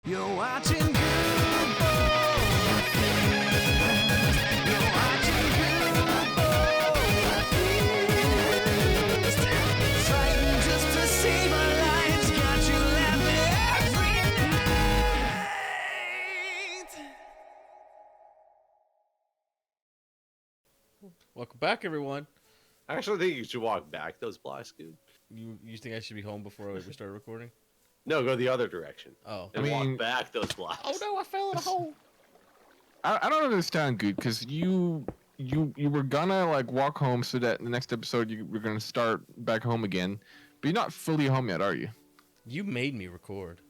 You're watching Good Boys. You're watching Good Boys. Fighting just to save our lives. Got you laughing every night. Welcome back, everyone. I actually think you should walk back those blocks, dude. You think I should be home before we start recording? No, go the other direction. Oh. And walk back those blocks. Oh no, I fell in a hole. I don't understand, Guude, because you were gonna like walk home so that the next episode you were gonna start back home again, but you're not fully home yet, are you? You made me record.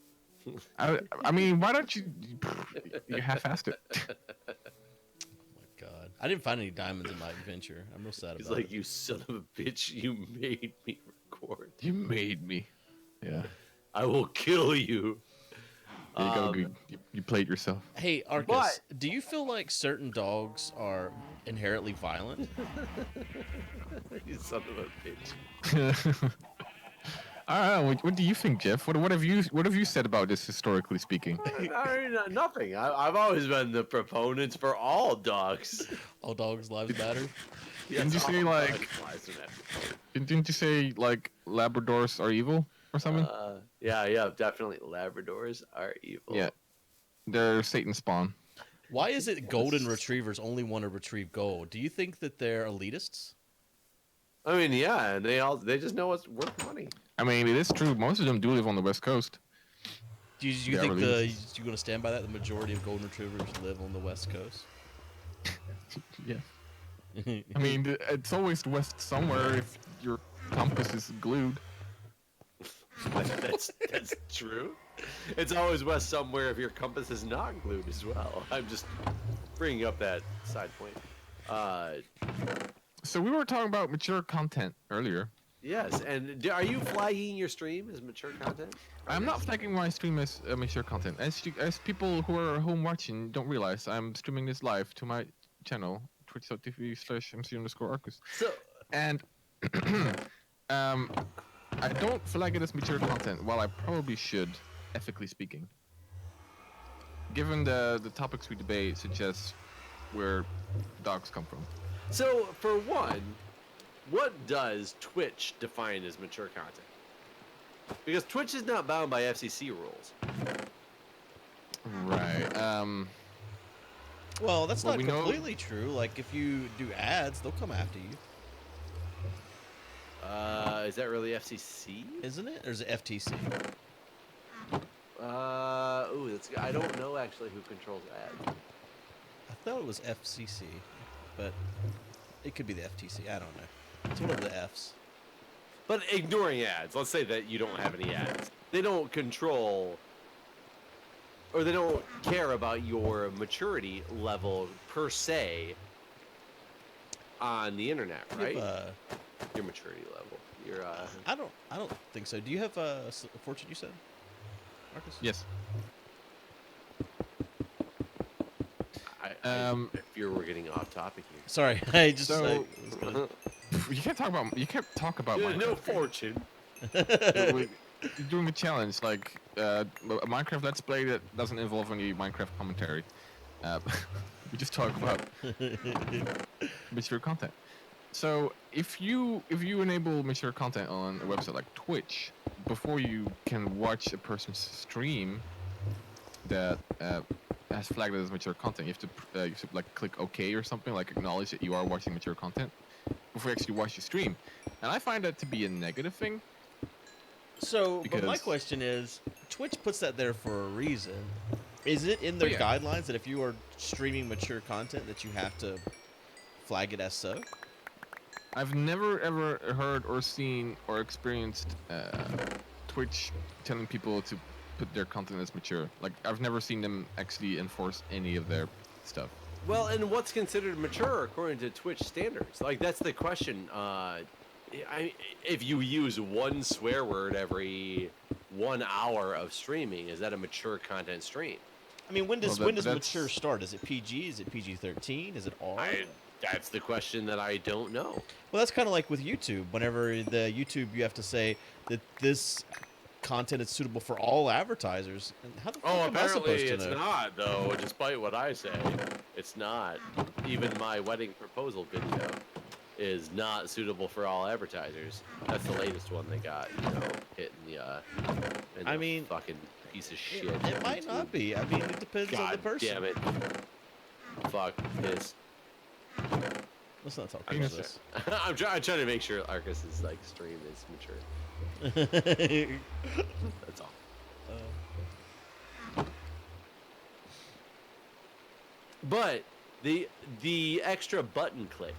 I mean, why don't you half-assed it? Oh my god. I didn't find any diamonds in my adventure. I'm real sad He's about like, it. you son of a bitch, you made me record. You made me. Yeah. I will kill you. There you go, Guude. You played yourself. Hey, Arkas, But- do you feel like certain dogs are inherently violent? You son of a bitch. I don't know. What do you think, Jeff? What have you said about this historically speaking? I mean, nothing. I've always been the proponent for all dogs. All dogs' lives matter? Didn't you Yes, say, all like- dogs' lives matter. Didn't you say like Labradors are evil or something? Yeah, definitely. Labradors are evil. Yeah. They're Satan spawn. Why is it golden retrievers only want to retrieve gold? Do you think that they're elitists? I mean, yeah, and they just know what's worth money. I mean, it is true. Most of them do live on the West Coast. Do you Yeah, think really. you're going to stand by that? The majority of golden retrievers live on the West Coast? Yeah. I mean, it's always west somewhere if your compass is glued. That's true. It's always west somewhere if your compass is not glued as well. I'm just bringing up that side point. So we were talking about mature content earlier. Yes, and are you flagging your stream as mature content? I'm not flagging my stream as mature content. As people who are home watching don't realize, I'm streaming this live to my channel, twitch.tv/MC_Arkas. So, And I don't flag it as mature content, while I probably should, ethically speaking. Given the topics we debate, such as where dogs come from. so for one, what does Twitch define as mature content? Because Twitch is not bound by FCC rules. Right. Well, that's Well, not we know- completely true. Like, if you do ads, they'll come after you. Is that really FCC? Isn't it? Or is it FTC? I don't know actually who controls ads. I thought it was FCC, but it could be the FTC. I don't know. It's one of the Fs. But ignoring ads, let's say that you don't have any ads. They don't control, or they don't care about your maturity level per se on the internet, You right? have, Your maturity level. Your I don't think so. Do you have a fortune? You said, Marcus? Yes. if we're getting off topic here. Sorry, I just. So- I was gonna- You can't talk about Yeah, no Minecraft. fortune. You're doing a challenge like a Minecraft Let's Play that doesn't involve any Minecraft commentary. We just talk about mature content. So if you enable mature content on a website like Twitch, before you can watch a person's stream that has flagged it as mature content, you have to like click OK or something, like acknowledge that you are watching mature content before you actually watch the stream. And I find that to be a negative thing. So, but my Because- question is, Twitch puts that there for a reason. Is it in their Yeah. guidelines that if you are streaming mature content that you have to flag it as so? I've never ever heard or seen or experienced Twitch telling people to put their content as mature. Like, I've never seen them actually enforce any of their stuff. Well, and what's considered mature according to Twitch standards? Like, that's the question. If you use one swear word every 1 hour of streaming, is that a mature content stream? I mean, when does Well, when does that's- mature start? Is it PG? Is it PG-13? Is it R? That's the question that I don't know. Well, that's kind of like with YouTube. Whenever the YouTube, you have to say that this content that's suitable for all advertisers. And how the fuck Oh, am I supposed apparently to it's know? not, though, despite what I say. It's not. Even my wedding proposal video is not suitable for all advertisers. That's the latest one they got, hitting the, I mean, fucking piece of shit. It might not YouTube. be. I mean, it depends on the God person. damn it. Fuck this. Let's not talk I about guess- this. I'm trying to make sure Arkas' like stream is mature. That's all. But the extra button click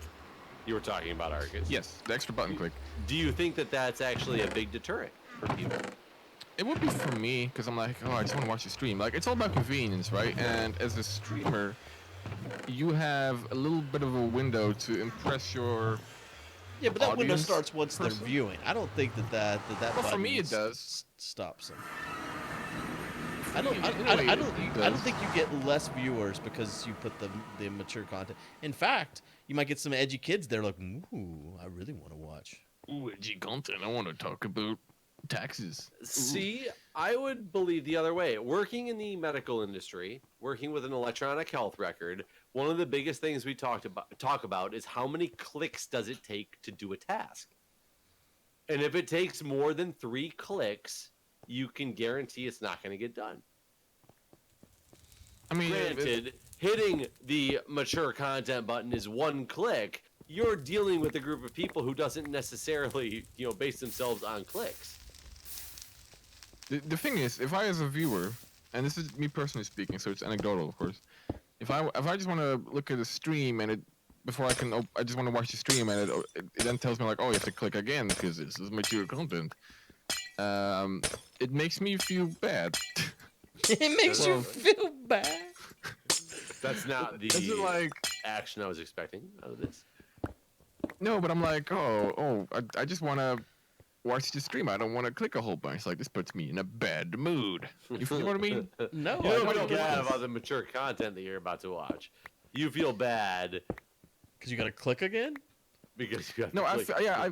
you were talking about, Arkas. Yes, the extra button click. Do you think that that's actually a big deterrent for people? It would be for me because I'm like, oh, I just want to watch the stream. Like, it's all about convenience, right? And as a streamer, you have a little bit of a window to impress your. Yeah, but that window audience starts once they're person? viewing. I don't think that Well, for button me, it s- does. stops them. I don't. me, I, in a I, way, I don't. it I don't does. think you get less viewers because you put the mature content. In fact, you might get some edgy kids there like, ooh, I really want to watch. Ooh, edgy content. I want to talk about taxes. See, I would believe the other way. Working in the medical industry, working with an electronic health record, one of the biggest things we talk about is how many clicks does it take to do a task. And if it takes more than 3 clicks, you can guarantee it's not going to get done. I mean, Granted, hitting the mature content button is 1 click. You're dealing with a group of people who doesn't necessarily, base themselves on clicks. the thing is, if I as a viewer, and this is me personally speaking, so it's anecdotal, of course. If I just want to look at a stream and it before I can, I just want to watch the stream and it then tells me like, oh, you have to click again because this is mature content. It makes me feel bad. It makes you Well- feel bad. That's not the Is it like? action I was expecting out of this. No, but I'm like, I just want to watch the stream. I don't want to click a whole bunch. Like, this puts me in a bad mood. You feel what I mean? No, You I don't don't feel get bad this. about the mature content that you're about to watch. You feel bad Because you got to click again. because you have No, to I click. feel, yeah, I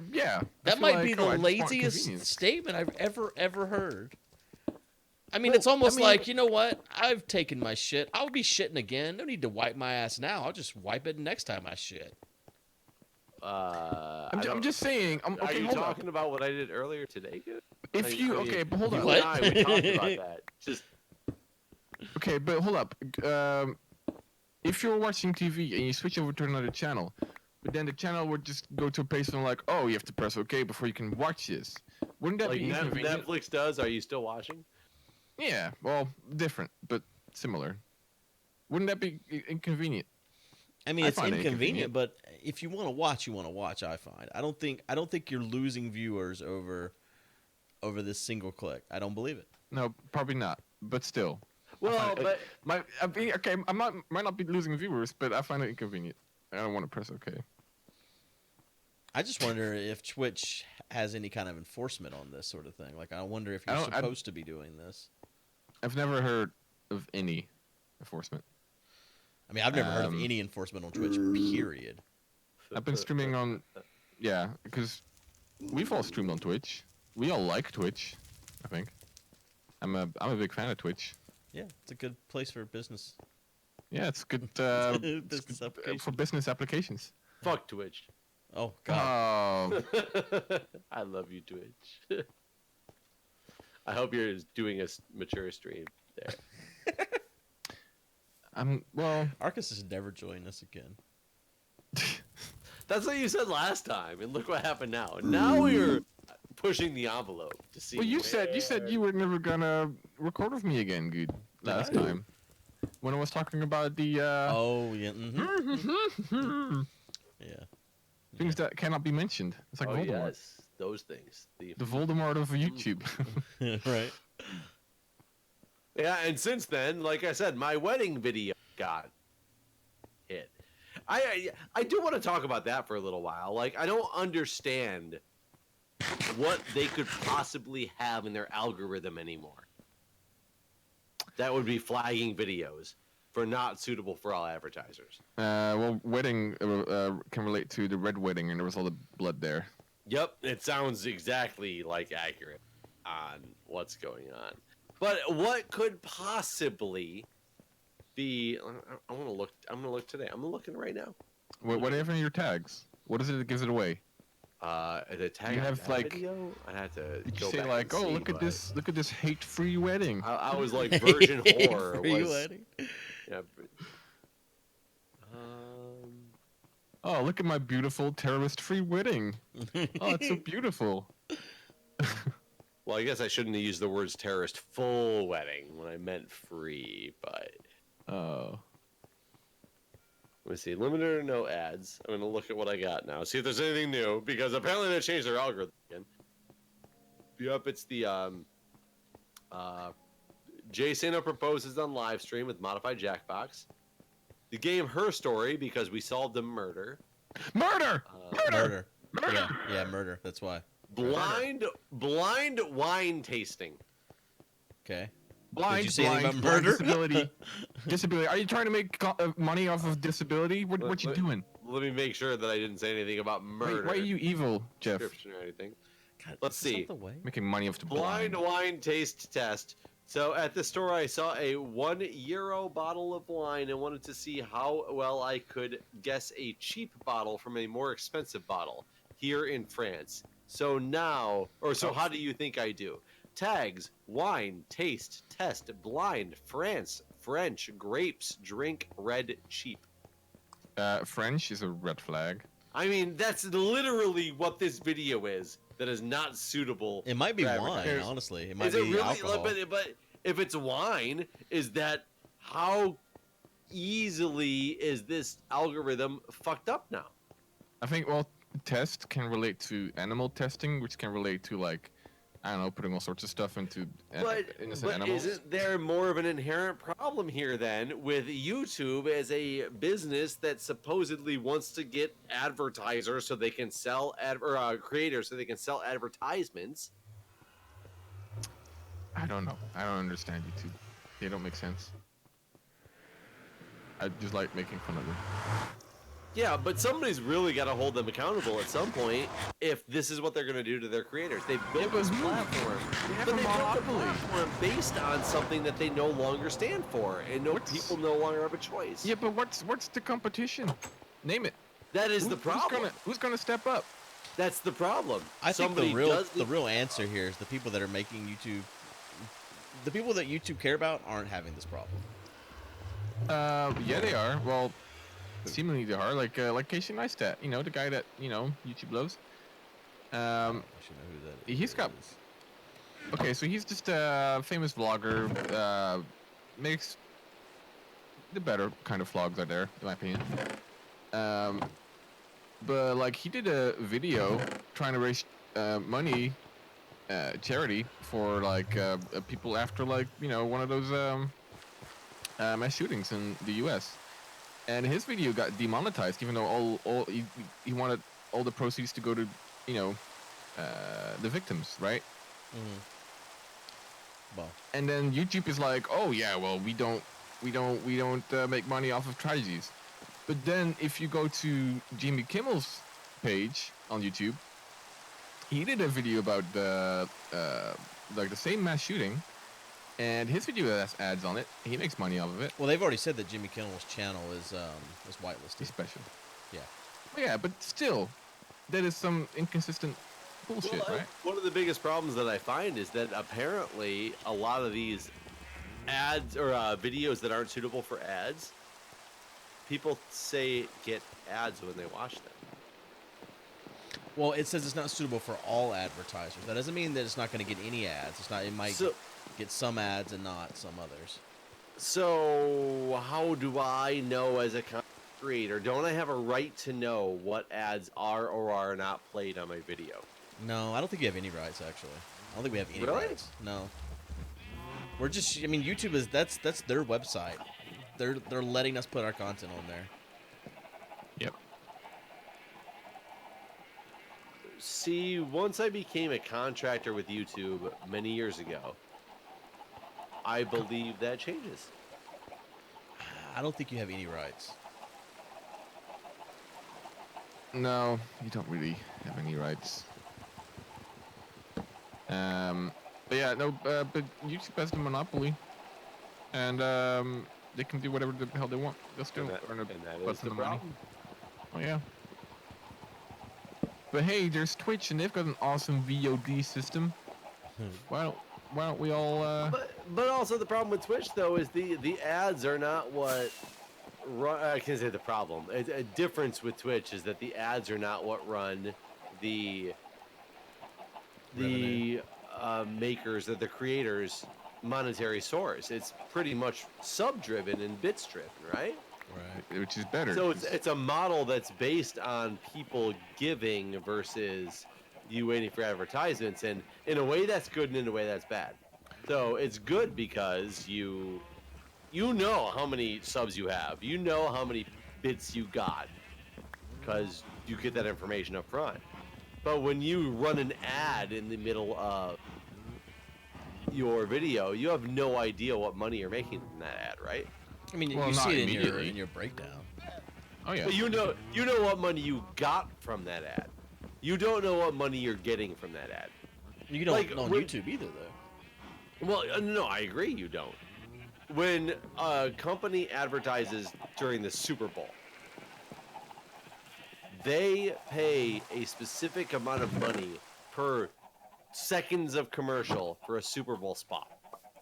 That feel might like, be the I just want laziest convenience. statement I've ever heard. I mean, Well, it's almost I mean- like, you know what? I've taken my shit. I'll be shitting again. No need to wipe my ass now. I'll just wipe it next time I shit. I'm just saying. Are Okay, you hold talking up. about what I did earlier today? Guude? If you okay, but hold you up. What? and I, we talked about that. Just Okay, but hold up. If you're watching TV and you switch over to another channel, but then the channel would just go to a page and like, oh, you have to press OK before you can watch this. Wouldn't that like be inconvenient? Netflix does. Are you still watching? Yeah, well, different but similar. Wouldn't that be inconvenient? I mean, I it's find it inconvenient, but if you want to watch, you want to watch. I find. I don't think you're losing viewers over this single click. I don't believe it. No, probably not. But still, Well, but okay, might not be losing viewers, but I find it inconvenient. I don't want to press OK. I just wonder if Twitch has any kind of enforcement on this sort of thing. Like, I wonder if I you're don't- supposed to be doing this. I've never heard of any enforcement. I mean, I've never heard of Um, any enforcement on Twitch. Period. I've been streaming on, yeah, because we've all streamed on Twitch. We all like Twitch, I think. I'm a big fan of Twitch. Yeah, it's a good place for business. Yeah, it's good, Business application. for business applications. fuck Twitch. Oh God. I love you, Twitch. I hope you're doing a mature stream there. Well, Arkas has never joined us again. That's what you said last time, and look what happened now. And now we're pushing the envelope to see. well, you said you were never gonna record with me again, Guude, last time. When I was talking about the Oh yeah. Yeah. things that cannot be mentioned. It's like Oh Voldemort. yes, those things. The Voldemort of YouTube. Right. Yeah, and since then, like I said, my wedding video got hit. I do want to talk about that for a little while. Like, I don't understand what they could possibly have in their algorithm anymore. That would be flagging videos for not suitable for all advertisers. Well, wedding can relate to the red wedding, and there was all the blood there. Yep, it sounds exactly like accurate. on what's going on. But what could possibly be? I want to look. I'm gonna look today. I'm looking right now. What are your tags? What is it that gives it away? The tag You have, like- video. I had to. Did go you say back like, and oh, see, look at but this, look at this hate-free wedding? I was like virgin whore. Free Was, wedding. yeah. Um. Oh, look at my beautiful terrorist-free wedding. Oh, it's so beautiful. Well, I guess I shouldn't have used the words terrorist full wedding when I meant free, but Oh. let me see. Limited or no ads. I'm gonna look at what I got now. See if there's anything new because apparently they changed their algorithm again. Yep, it's the Jay Sano proposes on live stream with modified Jackbox. The game Her Story because we solved a murder. Murder! Murder. Murder! Yeah, murder. That's why. Blind wine tasting. Okay. Blind, Did you say anything blind, about blind, murder? disability. Disability. Are you trying to make money off of disability? What you doing? Let me make sure that I didn't say anything about murder. Why are you evil, Jeff? description or anything. God, Let's is this see. not the way? Making money off the Blind wine taste test. So at the store, I saw a €1 bottle of wine and wanted to see how well I could guess a cheap bottle from a more expensive bottle here in France. So now, how do you think I do? Tags: wine, taste, test, blind, France, French, grapes, drink, red, cheap. French is a red flag. I mean, that's literally what this video is. That is not suitable. It might be for wine, advertising. honestly. It might Is be it really? alcohol. But if it's wine, is that how easily is this algorithm fucked up now? I think, well, test can relate to animal testing, which can relate to, like, I don't know, putting all sorts of stuff into innocent animals. Isn't there more of an inherent problem here then with YouTube as a business that supposedly wants to get advertisers so they can sell creators so they can sell advertisements? I don't know. I don't understand YouTube. They don't make sense. I just like making fun of them. Yeah, but somebody's really got to hold them accountable at some point if this is what they're going to do to their creators. They've built this platform, have but a they built a monopoly. platform based on something that they no longer stand for, and people no longer have a choice. Yeah, but what's the competition? Name it. That is the problem. Who's gonna step up? That's the problem. I think Somebody does the real answer here is the people that are making YouTube. The people that YouTube care about aren't having this problem. Yeah, they are. Well, seemingly they are. Like Casey Neistat, you know, the guy that YouTube loves. I should know who that is. He's got- Okay, so he's just a famous vlogger. Makes the better kind of vlogs out there, in my opinion. But like he did a video trying to raise money, charity for like people after like one of those mass shootings in the U.S. And his video got demonetized, even though he wanted all the proceeds to go to the victims, right? Well, And then YouTube is like, oh yeah, well we don't make money off of tragedies. But then if you go to Jimmy Kimmel's page on YouTube, he did a video about the same mass shooting, and his video has ads on it. He makes money off of it. well, they've already said that Jimmy Kimmel's channel is whitelisted. He's special. Yeah. Well, yeah, but still, that is some inconsistent bullshit, right? One of the biggest problems that I find is that apparently a lot of these ads or videos that aren't suitable for ads, people say get ads when they watch them. Well, it says it's not suitable for all advertisers. That doesn't mean that it's not going to get any ads. It's not. It might get some ads and not some others. So how do I know as a content creator? Don't I have a right to know what ads are or are not played on my video? No, I don't think you have any rights. Actually, I don't think we have any Really? rights. No. We're just. I mean, YouTube is that's their website. They're letting us put our content on there. Yep. See, once I became a contractor with YouTube many years ago, I believe that changes. I don't think you have any rights. No, you don't really have any rights. But yeah, no, but YouTube has the monopoly, and they can do whatever the hell they want. They'll still earn a that butt is ton the of money. problem. Oh yeah. But hey, there's Twitch, and they've got an awesome VOD system. Why don't we all? But also the problem with Twitch though is the ads are not what. I can't say the problem. A difference with Twitch is that the ads are not what run the Revenue. makers or the creators' monetary source. It's pretty much sub-driven and bits-driven, right? Right. Which is better. So it's a model that's based on people giving versus you waiting for advertisements, and in a way that's good and in a way that's bad. So it's good because you know how many subs you have, you know how many bits you got because you get that information up front. But when you run an ad in the middle of your video, you have no idea what money you're making from that ad, right? I mean, Well, you not see it immediately. in your breakdown. Oh yeah. But you know what money you got from that ad. You don't know what money you're getting from that ad. You don't Like, know on when- YouTube either, though. Well, no, I agree you don't. When a company advertises during the Super Bowl, they pay a specific amount of money per seconds of commercial for a Super Bowl spot.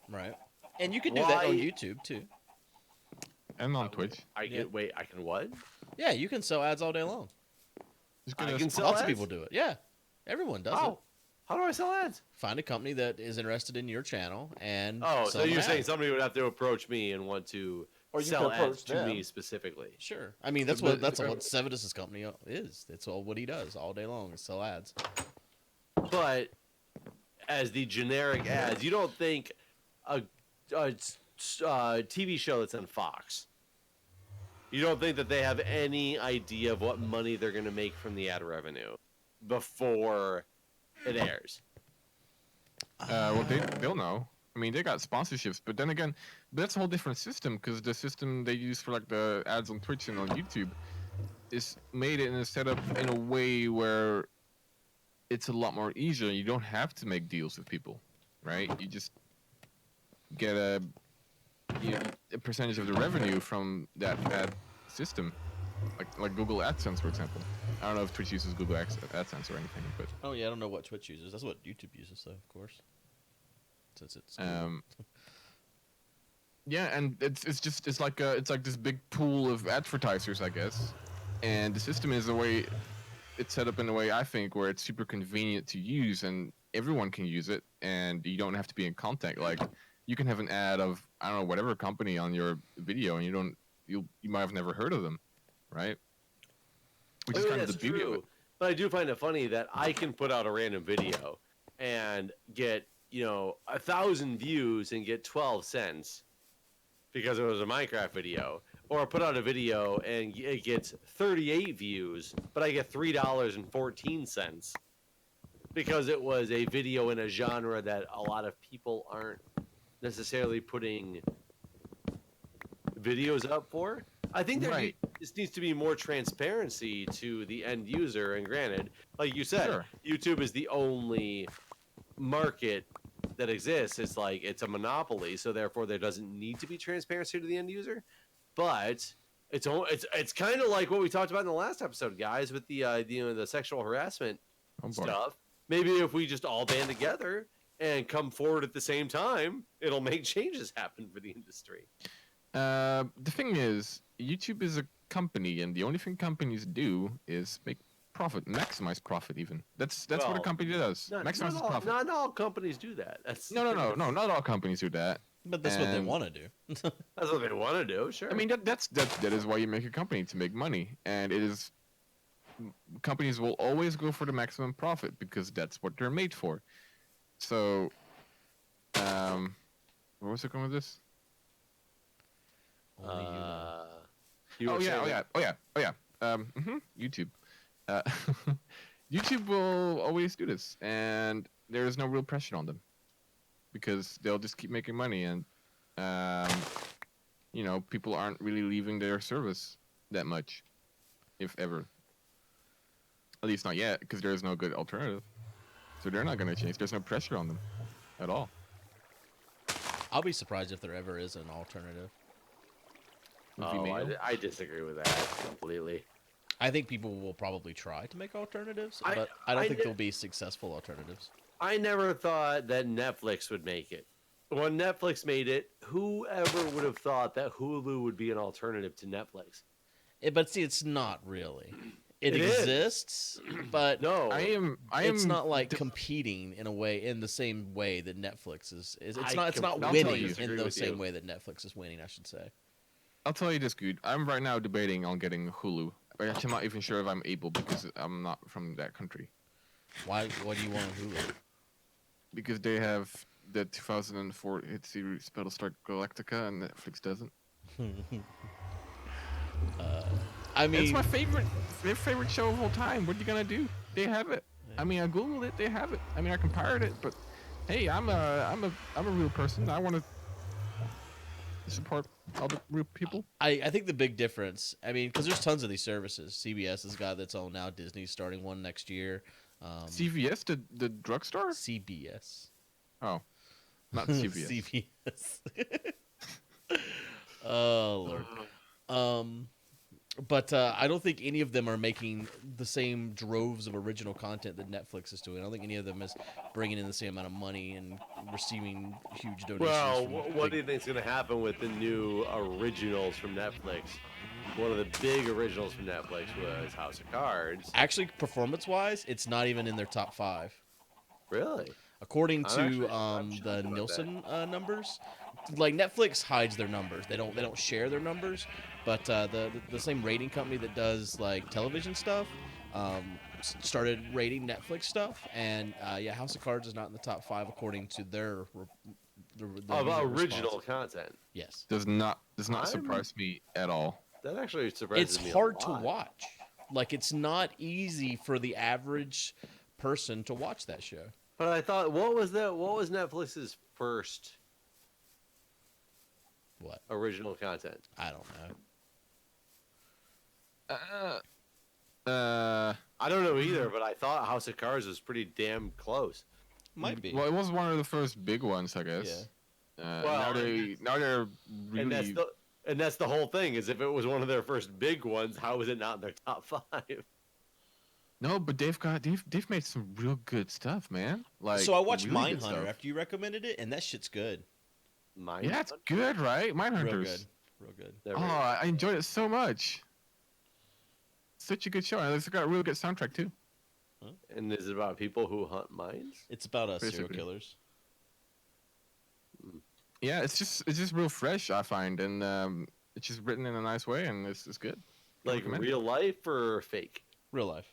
Right. And you can do that on Why- YouTube too. And on Twitch. I can Yeah. wait. I can what? Yeah, you can sell ads all day long. Just I get a can spot. sell Lots of ads? people do it. Yeah, everyone does it. How? How do I sell ads? Find a company that is interested in your channel and Oh, sell so them you're saying ads. somebody would have to approach me and want to Or you sell can ads approach to me them. specifically. Sure. I mean, that's But- what Sevidus's company is. That's all what he does all day long is sell ads. But as the generic ads, you don't think a TV show that's on Fox, you don't think that they have any idea of what money they're going to make from the ad revenue before it airs? Well, they'll know. I mean, they got sponsorships, but then again, that's a whole different system because the system they use for like the ads on Twitch and on YouTube is made in a setup in a way where it's a lot more easier. You don't have to make deals with people, right? You just get a percentage of the revenue from that ad system, like Google AdSense, for example. I don't know if Twitch uses Google AdSense or anything, but Oh yeah, I don't know what Twitch uses. That's what YouTube uses, though, of course. Since it's yeah, and it's like this big pool of advertisers, I guess, and the system is it's set up in a way I think where it's super convenient to use and everyone can use it, and you don't have to be in contact. Like you can have an ad of I don't know whatever company on your video, and you might have never heard of them, right? Which I is mean, kind of the that's beauty of true. it. But I do find it funny that I can put out a random video and get 1,000 views and get 12 cents because it was a Minecraft video, or put out a video and it gets 38 views, but I get $3.14 because it was a video in a genre that a lot of people aren't necessarily putting videos up for. I think there Right. just needs to be more transparency to the end user. And granted, like you said, Sure. YouTube is the only market that exists. It's like it's a monopoly, so therefore there doesn't need to be transparency to the end user. But it's kind of like what we talked about in the last episode, guys, with the sexual harassment Oh, boy. stuff. Maybe if we just all band together and come forward at the same time, it'll make changes happen for the industry. The thing is, YouTube is a company, and the only thing companies do is make profit, maximize profit. Even that's what a Well, company does. Maximizes profit. Not all companies do that. That's No, not all companies do that. but that's what they And- want to do. That's what they want to do. Sure. I mean, that is why you make a company, to make money, and it is. Companies will always go for the maximum profit because that's what they're made for. So, where was it going with this? Only you know. you were Oh saying yeah. that- YouTube. Uh, YouTube will always do this, and there is no real pressure on them because they'll just keep making money, and people aren't really leaving their service that much, if ever. At least not yet, because there is no good alternative. So they're not going to change. There's no pressure on them. at all. I'll be surprised if there ever is an alternative. Oh, I disagree with that completely. I think people will probably try to make alternatives, I- but I don't I think kn- they'll be successful alternatives. I never thought that Netflix would make it. When Netflix made it, whoever would have thought that Hulu would be an alternative to Netflix? But see, it's not really. It It is. exists, but No, it's not like competing in a way, in the same way that Netflix is. It's I not. It's not completely winning in disagree the with same you. way that Netflix is winning. I should say. I'll tell you this, Guude. I'm right now debating on getting Hulu. But actually, I'm not even sure if I'm able because I'm not from that country. Why? What do you want on Hulu? Because they have the 2004 hit series Battlestar Galactica and Netflix doesn't. I mean, It's my favorite show of all time. What are you gonna do? They have it. I mean, I googled it. They have it. I mean, I can pirate it, but hey, I'm a real person. I want to support other real people. I think the big difference. I mean, because there's tons of these services. CBS has got its own now. Disney's starting one next year. CVS, the drugstore? CBS. Oh, not CVS. CBS. Oh Lord. But I don't think any of them are making the same droves of original content that Netflix is doing. I don't think any of them is bringing in the same amount of money and receiving huge donations. Well, from what do big- you think is going to happen with the new originals from Netflix? One of the big originals from Netflix was House of Cards. Actually, performance-wise, it's not even in their top 5. Really? According I'm actually- to I'm shocked the about Nielsen numbers, like Netflix hides their numbers. They don't share their numbers. But the same rating company that does like television stuff started rating Netflix stuff, and yeah, House of Cards is not in the top 5 according to their About user original response. content. Yes, Does not I'm- surprise me at all. That actually surprises it's me. hard a to lot. watch. Like it's not easy for the average person to watch that show. But I thought, what was Netflix's first What? original content? I don't know. I don't know either, but I thought House of Cards was pretty damn close. Might be. Well, it was one of the first big ones, I guess. Well, Now they're really. And that's the whole thing. Is if it was one of their first big ones, how is it not in their top 5? No, but they've made some real good stuff, man. Like So I watched really good Mindhunter stuff. after you recommended it, and that shit's good. Mine. Yeah, it's good, right? Mindhunters. Real good. Real good. Oh, I enjoyed it so much. Such a good show, and it's got a really good soundtrack too. And is it about people who hunt mines? It's about serial Basically. killers. Yeah, it's just real fresh, I find, and it's just written in a nice way, and it's good. I Like recommend it. real life or fake? Real life.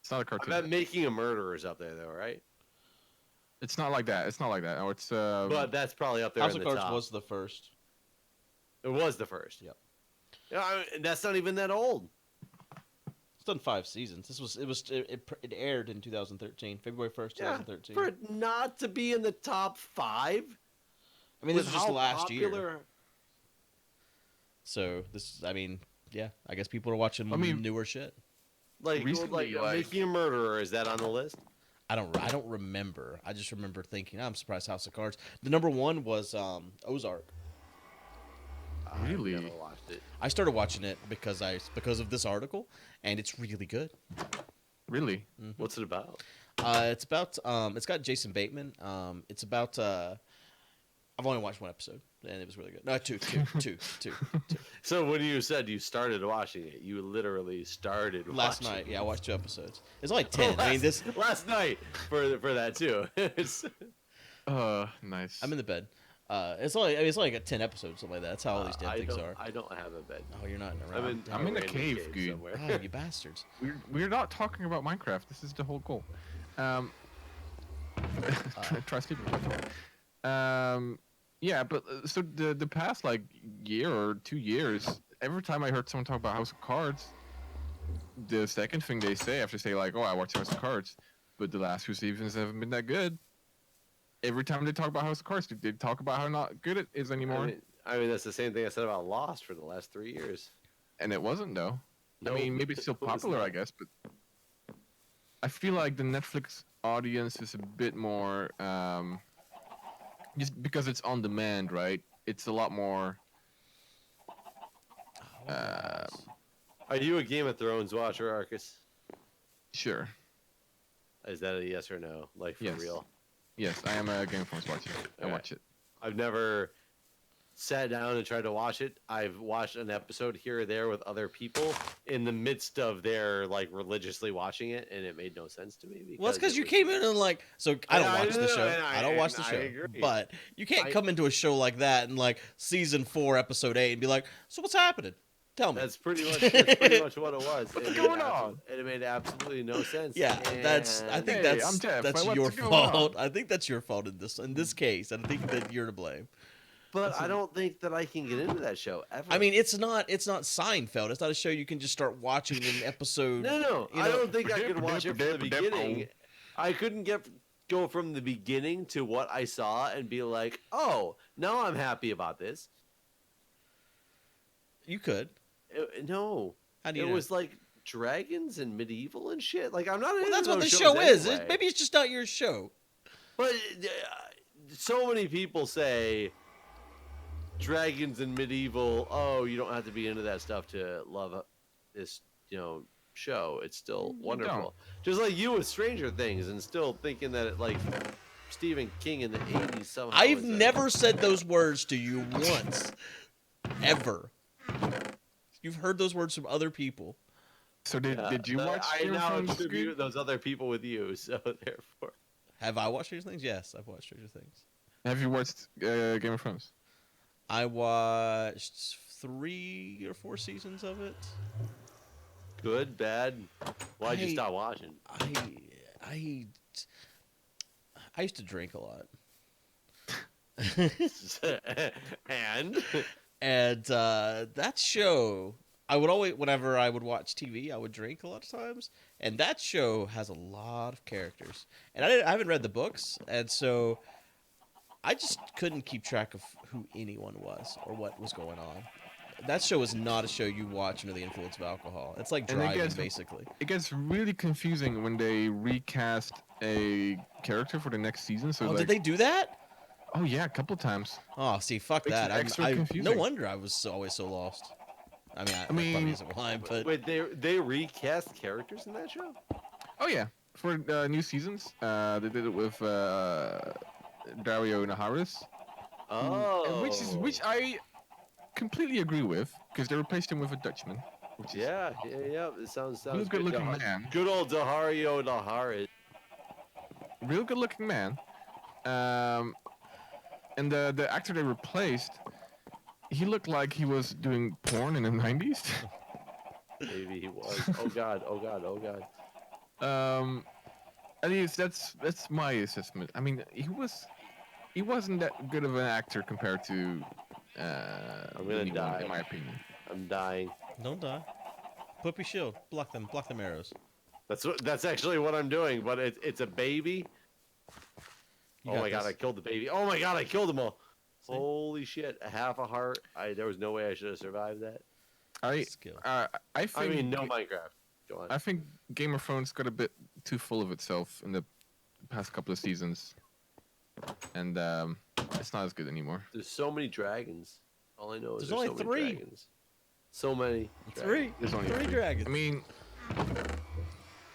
It's not a I cartoon. bet Making a Murderer is up there though, right? It's not like that. It's not like that. Oh, it's But that's probably up there House in of the Cards top. was the first. It was the first. Yep. Yeah, that's not even that old. It's done 5 seasons. It aired in 2013, February 1st, Yeah, 2013. for it not to be in the top 5. I mean, this with is just how last year. popular- So I mean, yeah, I guess people are watching I mean- newer shit. Like Recently, like- Making a Murderer, is that on the list? I don't remember. I just remember thinking, I'm surprised House of Cards. The number 1 was Ozark. Really? I've never watched it. I started watching it because of this article, and it's really good. really. What's it about? It's about it's got Jason Bateman. It's about I've only watched 1 episode, and it was really good. No, two. So when you said you started watching it, you literally started Last watching night, yeah, I watched 2 episodes. It's only 10. I mean, this. last night for that too. Nice. I'm in the bed. It's only got 10 episodes, something like that. That's how all these damn things are. I don't have a bed. Oh, you're not around. I'm in a random cave, dude. somewhere. Oh, you bastards. We're not talking about Minecraft. This is the whole goal. Try sleeping. Yeah, but so the past like year or 2 years, every time I heard someone talk about House of Cards, the second thing they say after say like, "Oh, I watched House of Cards," but the last 2 seasons haven't been that good. Every time they talk about House of Cards, they talk about how not good it is anymore, I mean, that's the same thing I said about Lost for the last 3 years. and it wasn't though. Nope. I mean, maybe it's still It was popular, I not. guess, but I feel like the Netflix audience is a bit more, just because it's on demand, right? It's a lot more. Are you a Game of Thrones watcher, Arkas? Sure. Is that a yes or no? Like, for Yes. real? Yes, I am a Game of Thrones watcher. I Okay. watch it. I've never sat down and tried to watch it. I've watched an episode here or there with other people in the midst of their like religiously watching it, and it made no sense to me. Well, it's because it you was- came in and like, so I don't I watch the know, show. and I don't watch the and I show. agree. But you can't I- come into a show like that and like season 4, episode 8, and be like, so what's happening? Tell me. That's pretty much what it was. What's going on? And it made absolutely no sense. Yeah, that's. I think Hey, that's I'm Jeff. that's What's your going fault. I think that's your fault in this case. I think that you're to blame. But I don't think that I can get into that show ever. I mean, it's not Seinfeld. It's not a show you can just start watching an episode. no. you I know- don't think I could watch it from the beginning. I couldn't go from the beginning to what I saw and be like, oh, now I'm happy about this. You could. No, How do you it know? was like dragons and medieval and shit. Like I'm not. Well, into that's what the those show shows is. anyway. Maybe it's just not your show. But so many people say dragons and medieval. Oh, you don't have to be into that stuff to love this, show. It's still You wonderful. don't. Just like you with Stranger Things, and still thinking that it, like Stephen King in the '80s somehow. I've is a- never said those words to you once, ever. You've heard those words from other people. So did you that- watch? I Game of now Thrones, attribute Guude? those other people with you. So therefore, Have I watched Stranger Things? Yes, I've watched Stranger Things. Have you watched Game of Thrones? I watched 3 or 4 seasons of it. good, bad. Why'd you I- stop watching? I used to drink a lot. And And that show, I would always, whenever I would watch TV, I would drink a lot of times. And that show has a lot of characters. And I haven't read the books, and so I just couldn't keep track of who anyone was or what was going on. That show is not a show you watch under the influence of alcohol. It's like And it driving, gets- basically. It gets really confusing when they recast a character for the next season. So Oh, like, did they do that? Oh yeah, a couple times. Oh, see, fuck Makes it that. extra No confusing. wonder I was always so lost. I mean, that probably mean- isn't why, but wait, they recast characters in that show? Oh yeah, for new seasons, they did it with Dario Naharis. Oh, And which I completely agree with, because they replaced him with a Dutchman. Which is yeah. It sounds He was a good. good-looking man. Good old Dahario Naharis. real good looking man. And the actor they replaced, he looked like he was doing porn in the 90s. Maybe he was. Oh god. At least that's my assessment. I mean, he wasn't that good of an actor compared to I'm gonna anyone, die. in my opinion. I'm dying. don't die. Put up your shield. Block them arrows. That's actually what I'm doing, but it's a baby. You Oh got my god, this. I killed the baby. Oh my god, I killed them all. See? Holy shit, half a heart. There was no way I should have survived that. I Skill. I think I mean, no Minecraft. Go on. I think Game of Thrones got a bit too full of itself in the past couple of seasons, and it's not as good anymore. There's so many dragons. All I know is There's only so many 3. dragons. So many. 3. There's only 3 3. dragons. I mean,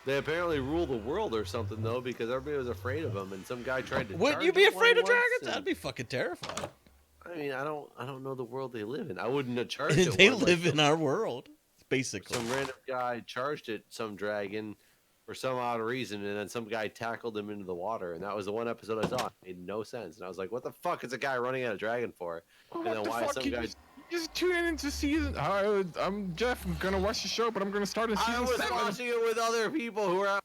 They apparently rule the world or something though, because everybody was afraid of them, and some guy tried to. Wouldn't charge you be him afraid of once, dragons? and- I'd be fucking terrified. I mean, I don't know the world they live in. I wouldn't have charged it. They once, live like, in our world, basically. some random guy charged it some dragon for some odd reason, and then some guy tackled him into the water, and that was the one episode I saw. It made no sense, and I was like, "What the fuck is a guy running at a dragon for?" And then why is some guy? just tune in into season. I'm Jeff. I'm gonna watch the show, but I'm gonna start in I season was 7. watching it with other people who were.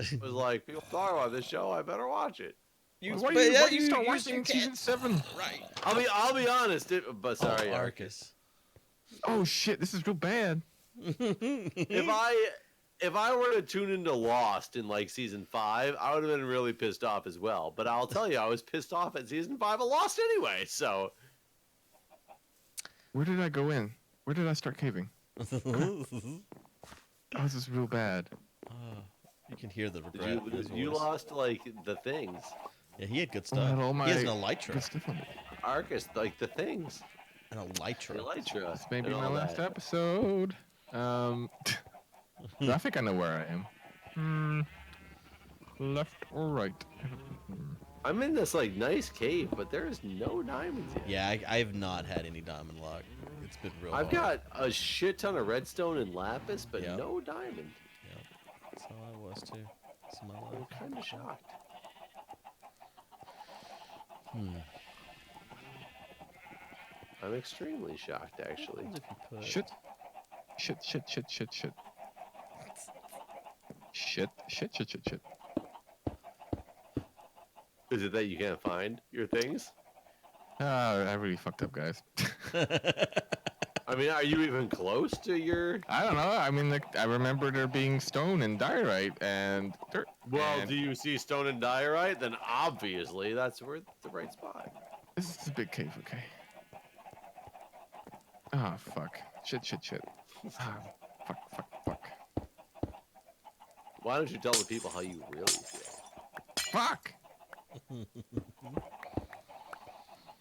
It was like, people talk about this show. I better watch it. Why do you start watching in season 7? Right. I'll be honest. But sorry, Arkas. Oh shit, this is real bad. if I were to tune into Lost in like season 5, I would have been really pissed off as well. But I'll tell you, I was pissed off at season 5 of Lost anyway. So Where did I go in? Where did I start caving? Oh, this is real bad. You can hear the Did regret. in his you voice. lost like the things. Yeah, he had good Oh, I stuff. had all He has an my elytra. good stuff on it. Arkas, like the things. An The elytra. elytra. This may be and my all last that. episode. I think I know where I am. Left or right? I'm in this like nice cave, but there's no diamonds yet. Yeah, I have not had any diamond luck. It's been real I've hard. got a shit ton of redstone and lapis, but Yep. no diamond. Yep. That's how I was too. That's my I'm life. kind of shocked. I'm extremely shocked, actually. What happens if you put... Shit. Shit. Shit. Is it that you can't find your things? I really fucked up, guys. I mean, are you even close to your? I don't know. I mean, like, I remember there being stone and diorite and dirt. Well, and do you see stone and diorite? Then obviously that's where the right spot. this is a big cave, okay? Ah, fuck. Shit. Ah, fuck. Why don't you tell the people how you really feel? Fuck!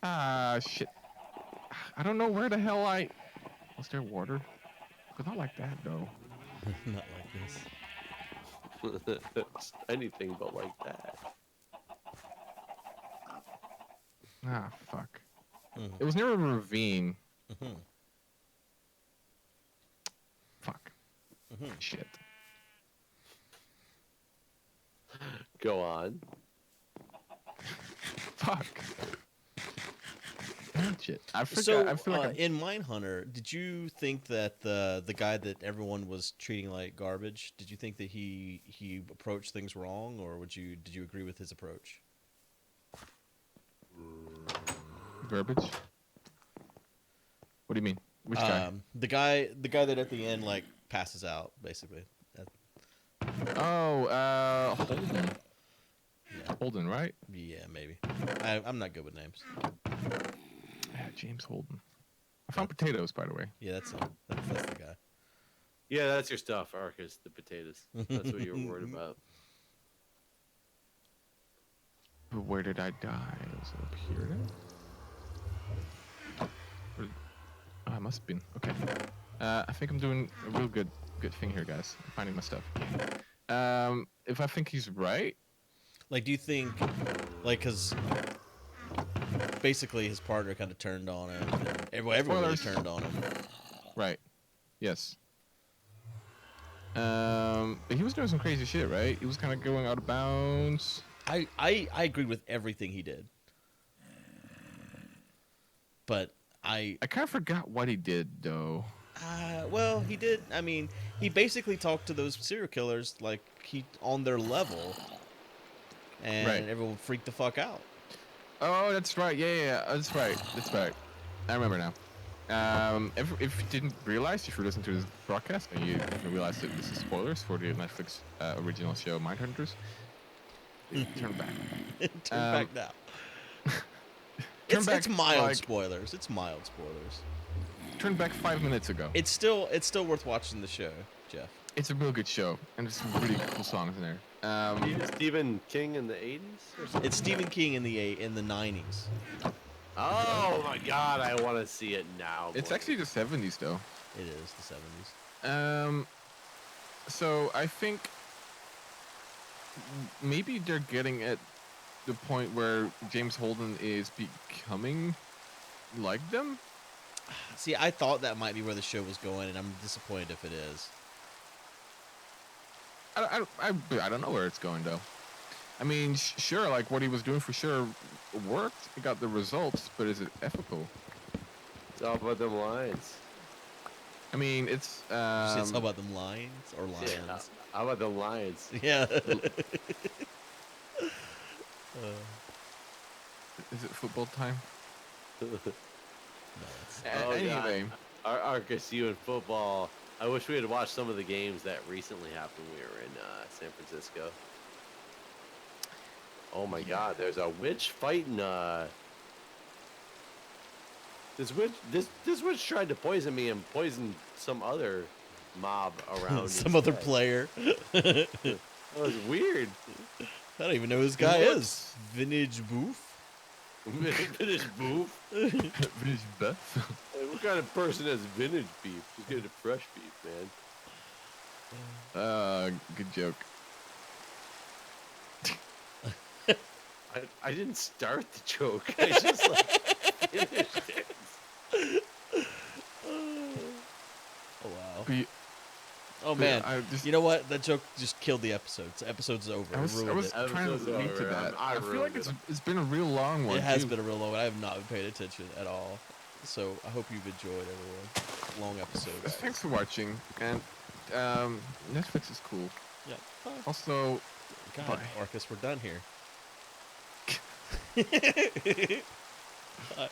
Ah, shit. I don't know where the hell Was there water? But not like that, though. Not like this. It's anything but like that. Ah, fuck. Mhm. It was near a ravine. Mhm. Fuck. Mhm. Shit. Go on. Fuck. Shit. I forgot. So, I feel like in Mindhunter, did you think that the guy that everyone was treating like garbage? Did you think that he approached things wrong, or did you agree with his approach? garbage. What do you mean? Which guy? The guy that at the end like passes out, basically. Oh, Holden. Yeah. Holden, right? Yeah, maybe. I'm not good with names. Yeah, James Holden. I found potatoes, by the way. Yeah, that's him. That's the guy. Yeah, that's your stuff, Arkas, the potatoes. That's what you were worried about. But where did I die? Was it up here then? Oh, I must have been. Okay. I think I'm doing a real good thing here, guys. I'm finding my stuff. If I think he's right, Like, do you think, like, because basically his partner kind of turned on him, and everyone really Spoilers. turned on him. right? Yes. But he was doing some crazy shit, right? He was kind of going out of bounds. I agreed with everything he did, but I kind of forgot what he did, though. well, he did. I mean, he basically talked to those serial killers like he on their level, and Right. everyone freaked the fuck out. Oh, that's right. Yeah. That's right. I remember now. If you didn't realize, if you listen to this broadcast and you realize that this is spoilers for the Netflix original show Mindhunters, turn back. Turn back now. Turn It's back, mild like- spoilers. It's mild spoilers. Turn back 5 minutes ago. It's still worth watching the show, Jeff. It's a real good show, and there's some really cool songs in there. Stephen King in the 80s or something? It's Stephen King in the 90s. Oh my god, I want to see it now. It's boy. actually the 70s, though. It is the 70s. So I think maybe they're getting at the point where James Holden is becoming like them. See, I thought that might be where the show was going, and I'm disappointed if it is. I don't know where it's going, though. I mean, sure, like what he was doing for sure worked. He got the results, but is it ethical? It's all about them lines. I mean, it's Did you say something about them lions or lions? Yeah. How about them lions? Yeah. Is it football time? No, it's, Oh, Anyway, Arkas, you in football. I wish we had watched some of the games that recently happened when we were in San Francisco. Oh my god, there's a witch fighting this witch tried to poison me and poison some other mob around. some other instead. player. That was weird. I don't even know who this guy What? is. Vintage Booth? Vintage beef. Vintage Beth. Hey, what kind of person has vintage beef? Just get a fresh beef, man. Good joke. I didn't start the joke. I just like finished it. Oh, wow. But Oh, man. I just, You know what? That joke just killed the episode. The episode's over. I was Ruined it. trying to Episode's lead to over. that. I I feel ruined like it. it's been a real long one. It has too. been a real long one. I have not been paying attention at all. So I hope you've enjoyed everyone. Long episodes. Thanks for watching, and Netflix is cool. Yeah. Also, God, bye. Arkas, we're done here. Bye.